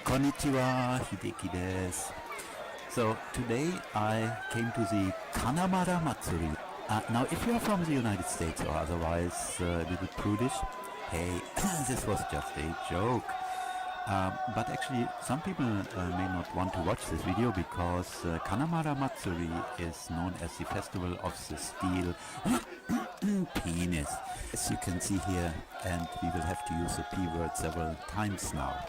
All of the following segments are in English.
Konnichiwa, Hideki desu. So today I came to the Kanamara Matsuri. Now if you are from the United States or otherwise a little prudish, hey, this was just a joke. But actually some people may not want to watch this video because Kanamara Matsuri is known as the festival of the steel penis. As you can see here, and we will have to use the P word several times now.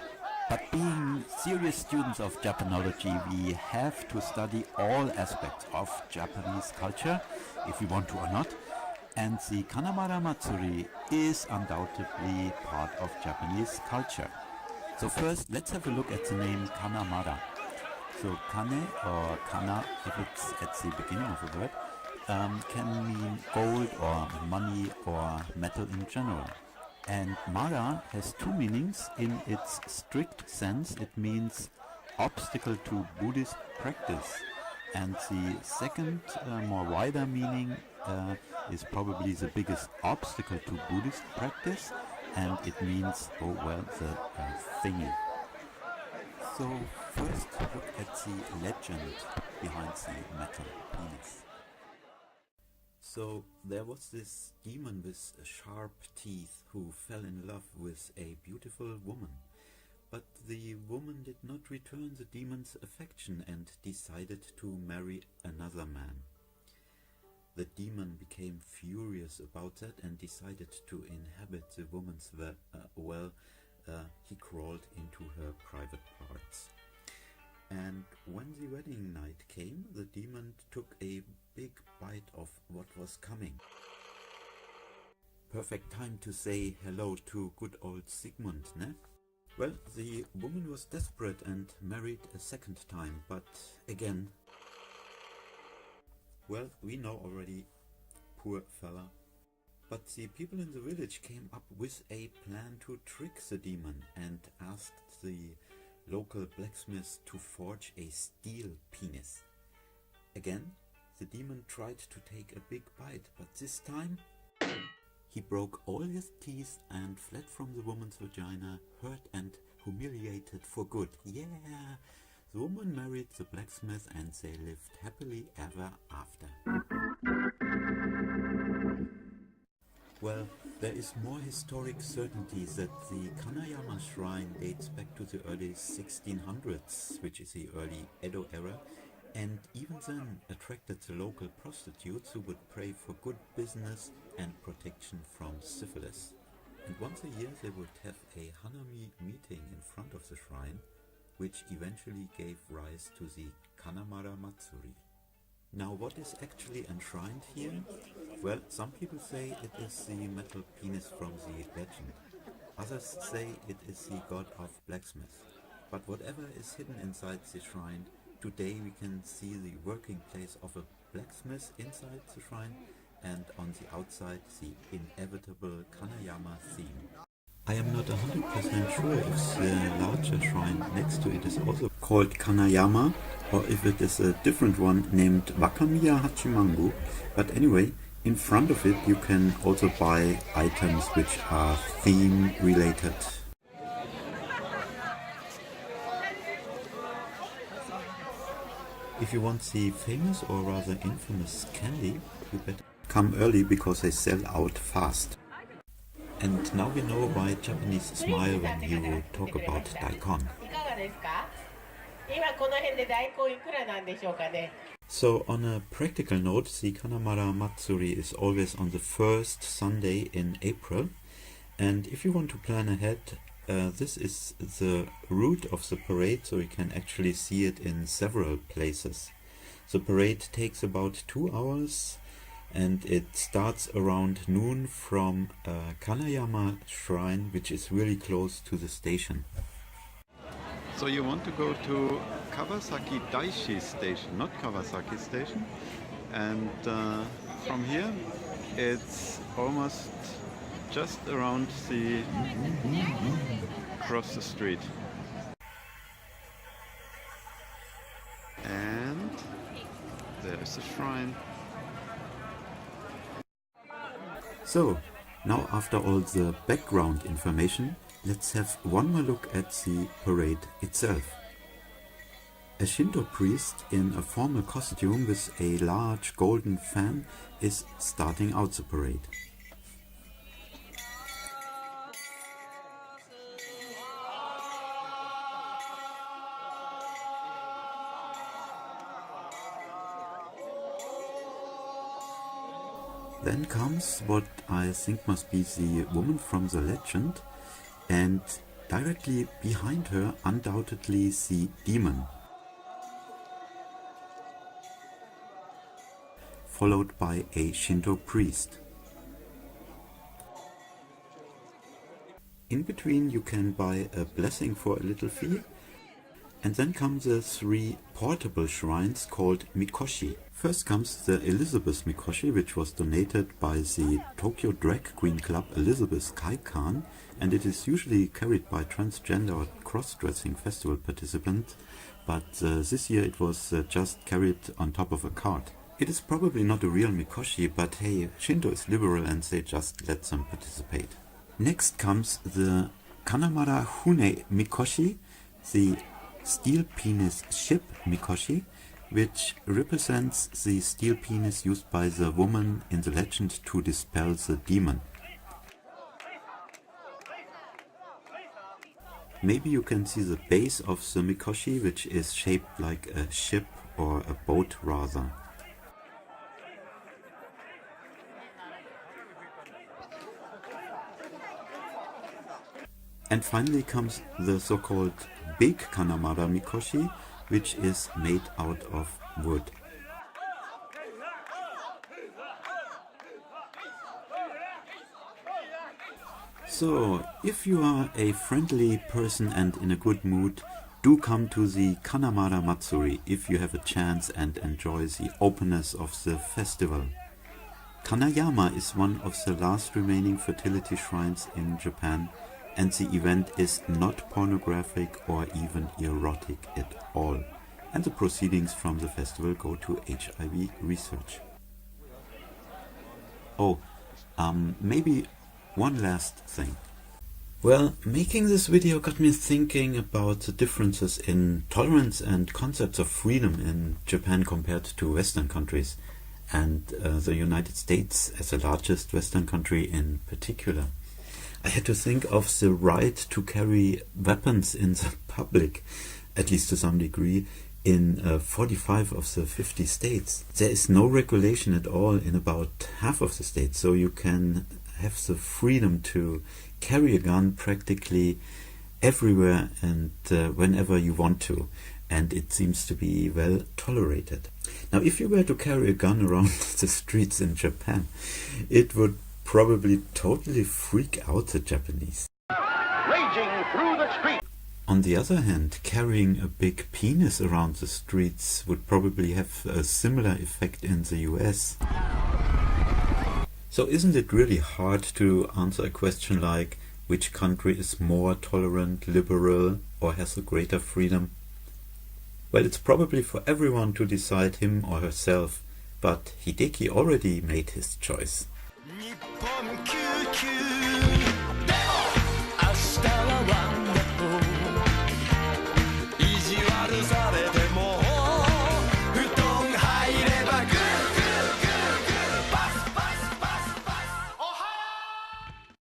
But being serious students of Japanology, we have to study all aspects of Japanese culture, if we want to or not. And the Kanamara Matsuri is undoubtedly part of Japanese culture. So first, let's have a look at the name Kanamara. So kane or kana, if it's at the beginning of a word, can mean gold or money or metal in general. And Mara has two meanings. In its strict sense, it means obstacle to Buddhist practice. And the second, more wider meaning is probably the biggest obstacle to Buddhist practice, and it means, oh well, the thingy. So first look at the legend behind the metal penis. So there was this demon with sharp teeth who fell in love with a beautiful woman. But the woman did not return the demon's affection and decided to marry another man. The demon became furious about that and decided to inhabit the woman's he crawled into her private parts. And when the wedding night came, the demon took a big bite of what was coming. Perfect time to say hello to good old Sigmund, ne? Well, the woman was desperate and married a second time, but again, well, we know already, poor fella. But the people in the village came up with a plan to trick the demon and asked the local blacksmith to forge a steel penis. Again, the demon tried to take a big bite, but this time he broke all his teeth and fled from the woman's vagina, hurt and humiliated for good. Yeah! The woman married the blacksmith and they lived happily ever after. Well, there is more historic certainty that the Kanayama shrine dates back to the early 1600s, which is the early Edo era, and even then attracted the local prostitutes who would pray for good business and protection from syphilis. And once a year they would have a Hanami meeting in front of the shrine, which eventually gave rise to the Kanamara Matsuri. Now what is actually enshrined here? Well, some people say it is the metal penis from the legend. Others say it is the god of blacksmith. But whatever is hidden inside the shrine, today we can see the working place of a blacksmith inside the shrine, and on the outside the inevitable Kanayama theme. I am not 100% sure if the larger shrine next to it is also called Kanayama, or if it is a different one named Wakamiya Hachimangu, but anyway, in front of it you can also buy items which are theme related. If you want the famous or rather infamous candy, you better come early because they sell out fast. And now we know why Japanese smile when you talk about daikon. So on a practical note, the Kanamara Matsuri is always on the first Sunday in April. And if you want to plan ahead, this is the route of the parade, so you can actually see it in several places. The parade takes about 2 hours. And it starts around noon from Kanayama Shrine, which is really close to the station. So you want to go to Kawasaki Daishi Station, not Kawasaki Station. And from here it's almost just around the across the street. And there's the shrine. So, now after all the background information, let's have one more look at the parade itself. A Shinto priest in a formal costume with a large golden fan is starting out the parade. Then comes what I think must be the woman from the legend, and directly behind her undoubtedly the demon, followed by a Shinto priest. In between you can buy a blessing for a little fee, and then come the 3 portable shrines called Mikoshi. First comes the Elizabeth Mikoshi, which was donated by the Tokyo Drag Queen Club Elizabeth Kaikan, and it is usually carried by transgender or cross-dressing festival participants, but this year it was just carried on top of a cart. It is probably not a real Mikoshi, but hey, Shinto is liberal and they just let them participate. Next comes the Kanamara Mikoshi, the steel penis ship Mikoshi, which represents the steel penis used by the woman in the legend to dispel the demon. Maybe you can see the base of the Mikoshi, which is shaped like a ship or a boat rather. And finally comes the so-called big Kanamara Mikoshi, which is made out of wood. So, if you are a friendly person and in a good mood, do come to the Kanamara Matsuri if you have a chance and enjoy the openness of the festival. Kanayama is one of the last remaining fertility shrines in Japan, and the event is not pornographic or even erotic at all, and the proceedings from the festival go to HIV research. Oh, maybe one last thing. Well, making this video got me thinking about the differences in tolerance and concepts of freedom in Japan compared to Western countries, and the United States as the largest Western country in particular. I had to think of the right to carry weapons in the public, at least to some degree, in 45 of the 50 states. There is no regulation at all in about half of the states, so you can have the freedom to carry a gun practically everywhere and whenever you want to, and it seems to be well tolerated. Now, if you were to carry a gun around the streets in Japan, it would probably totally freak out the Japanese. Raging through the street. On the other hand, carrying a big penis around the streets would probably have a similar effect in the US. So isn't it really hard to answer a question like, which country is more tolerant, liberal, or has a greater freedom? Well, it's probably for everyone to decide him or herself, but Hideki already made his choice.